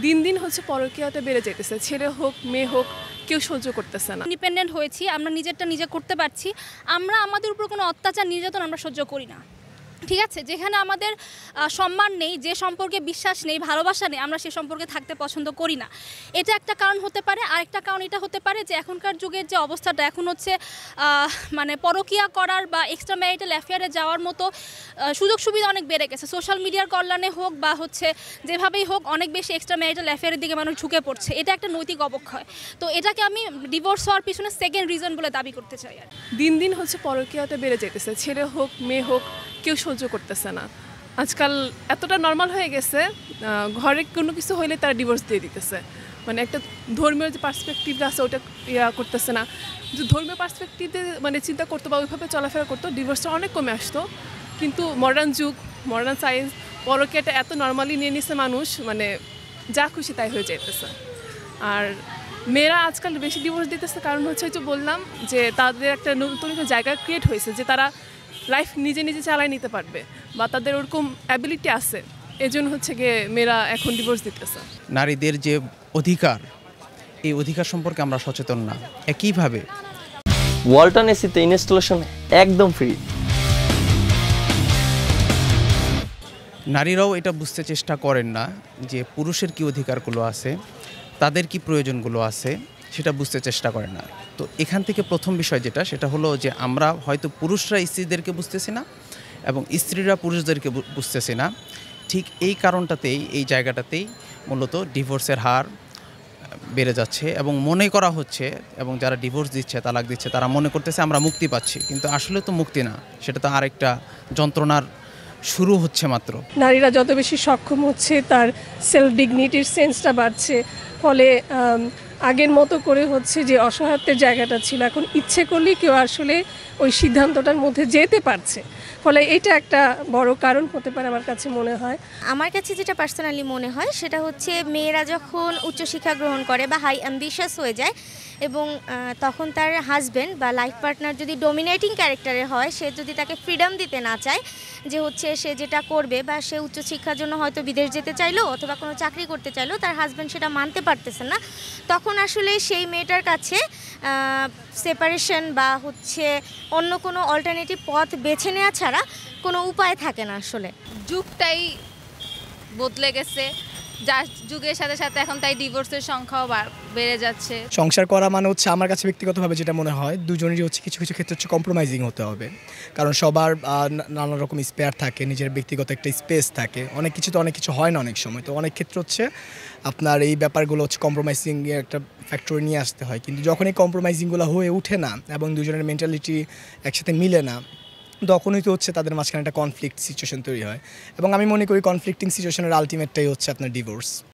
দিন দিন হচ্ছে পরকীয়াটা বেড়ে যেতেছে, ছেলে হোক মেয়ে হোক কেউ সহ্য করতেছে না। ইন্ডিপেন্ডেন্ট হয়েছি, আমরা নিজেরটা নিজে করতে পারছি, আমরা আমাদের উপর কোনো অত্যাচার নির্যাতন আমরা সহ্য করি না। ঠিক আছে, যেখানে আমাদের সম্মান নেই, যে সম্পর্কে বিশ্বাস নেই, ভালোবাসা নেই, আমরা সে সম্পর্কে থাকতে পছন্দ করি না। এটা একটা কারণ হতে পারে। আরেকটা কারণ এটা হতে পারে যে এখনকার যুগের যে অবস্থাটা এখন হচ্ছে মানে পরকীয়া করার বা এক্সট্রা ম্যারিটাল অ্যাফেয়ারে যাওয়ার মতো সুযোগ সুবিধা অনেক বেড়ে গেছে। সোশ্যাল মিডিয়ার কল্যাণে হোক বা হচ্ছে যেভাবেই হোক, অনেক বেশি এক্সট্রা ম্যারিটাল অ্যাফেয়ারের দিকে মানুষ ঝুঁকে পড়ছে। এটা একটা নৈতিক অবক্ষয়। তো এটাকে আমি ডিভোর্স হওয়ার পিছনে সেকেন্ড রিজন বলে দাবি করতে চাই। আর দিন দিন হচ্ছে পরকীয়াটা বেড়ে যেতেছে, ছেলে হোক মেয়ে হোক কেউ সহ্য করতেছে না। আজকাল এতটা নর্মাল হয়ে গেছে, ঘরে কোনো কিছু হইলে তারা ডিভোর্স দিয়ে দিতেছে। মানে একটা ধর্মীয় যে পার্সপেক্টিভটা আছে ওটা করতেছে না। যে ধর্মীয় পার্সপেক্টিভে মানে চিন্তা করতো বা ওইভাবে চলাফেরা করতো, ডিভোর্সটা অনেক কমে আসতো। কিন্তু মডার্ন যুগ, মডার্ন সায়েন্স, পরকীয়াটা এত নর্মালি নিয়ে নিছে মানুষ, মানে যা খুশি তাই হয়ে যাইতেছে। আর মেয়েরা আজকাল বেশি ডিভোর্স দিতেছে কারণ হচ্ছে যে বললাম যে তাদের একটা নতুন একটা জায়গা ক্রিয়েট হয়েছে যে তারা লাইফ নিজে নিজে চালায় নিতে পারবে বা তাদের ওরকম অ্যাবিলিটি আছে, এজন্য হচ্ছে গিয়ে মেয়েরা এখন ডিভোর্স দিতেছে। নারীদের যে অধিকার, এই অধিকার সম্পর্কে আমরা সচেতন না। একইভাবে ওয়ালটন এসিতে ইনস্টলেশন একদম ফ্রি। নারীরাও এটা বুঝতে চেষ্টা করেন না যে পুরুষের কী অধিকারগুলো আছে, তাদের কি প্রয়োজনগুলো আছে, সেটা বুঝতে চেষ্টা করেন না। তো এখান থেকে প্রথম বিষয় যেটা, সেটা হলো যে আমরা হয়তো পুরুষরা স্ত্রীদেরকে বুঝতেছি না এবং স্ত্রীরা পুরুষদেরকে বুঝতেছি না। ঠিক এই কারণটাতেই, এই জায়গাটাতেই মূলত ডিভোর্সের হার বেড়ে যাচ্ছে এবং মনে করা হচ্ছে, এবং যারা ডিভোর্স দিচ্ছে, তালাক দিচ্ছে, তারা মনে করতেছে আমরা মুক্তি পাচ্ছি, কিন্তু আসলে তো মুক্তি না, সেটা তো আরেকটা যন্ত্রণার শুরু হচ্ছে মাত্র। নারীরা যত বেশি সক্ষম হচ্ছে, তার সেলফ ডিগনিটির সেন্সটা বাড়ছে, ফলে আগের মতো করে হচ্ছে যে অসহায়ত্বের জায়গাটা ছিল, এখন ইচ্ছে করলেই কেউ আসলে ওই সিদ্ধান্তটার মধ্যে যেতে পারছে। ফলে এটা একটা বড় কারণ হতে পারে আমার কাছে মনে হয়। আমার কাছে যেটা পার্সোনালি মনে হয় সেটা হচ্ছে মেয়েরা যখন উচ্চশিক্ষা গ্রহণ করে বা হাই অ্যাম্বিশাস হয়ে যায় এবং তখন তার হাজব্যান্ড বা লাইফ পার্টনার যদি ডমিনেটিং ক্যারেক্টারের হয়, সে যদি তাকে ফ্রিডম দিতে না চায় যে হচ্ছে সে যেটা করবে, বা সে উচ্চশিক্ষার জন্য হয়তো বিদেশ যেতে চাইলো অথবা কোনো চাকরি করতে চাইলো, তার হাজব্যান্ড সেটা মানতে পারতেছে না, তখন আসলে সেই মেয়েটার কাছে সেপারেশন বা হচ্ছে অন্য কোনো অল্টারনেটিভ পথ বেছে নেওয়া ছাড়া কোনো উপায় থাকে না। আসলে যুগটাই বদলে গেছে, যার যুগের সাথে সাথে এখন তাই ডিভোর্সের সংখ্যাও বেড়ে যাচ্ছে। সংসার করা মানে হচ্ছে আমার কাছে ব্যক্তিগতভাবে যেটা মনে হয়, দুজনেরই হচ্ছে কিছু কিছু ক্ষেত্রে হচ্ছে কম্প্রোমাইজিং হতে হবে। কারণ সবার নানা রকম স্পেয়ার থাকে, নিজের ব্যক্তিগত একটা স্পেস থাকে, অনেক কিছু তো অনেক কিছু হয় না অনেক সময়। তো অনেক ক্ষেত্রে হচ্ছে আপনার এই ব্যাপারগুলো হচ্ছে কম্প্রোমাইজিং একটা ফ্যাক্টর নিয়ে আসতে হয়। কিন্তু যখন এই কম্প্রোমাইজিংগুলো হয়ে ওঠে না এবং দুজনের মেন্টালিটি একসাথে মিলে না, তখনই তো হচ্ছে তাদের মাঝখানে একটা কনফ্লিক্ট সিচুয়েশন তৈরি হয়। এবং আমি মনে করি কনফ্লিক্টিং সিচুয়েশনের আলটিমেটটাই হচ্ছে আপনার ডিভোর্স।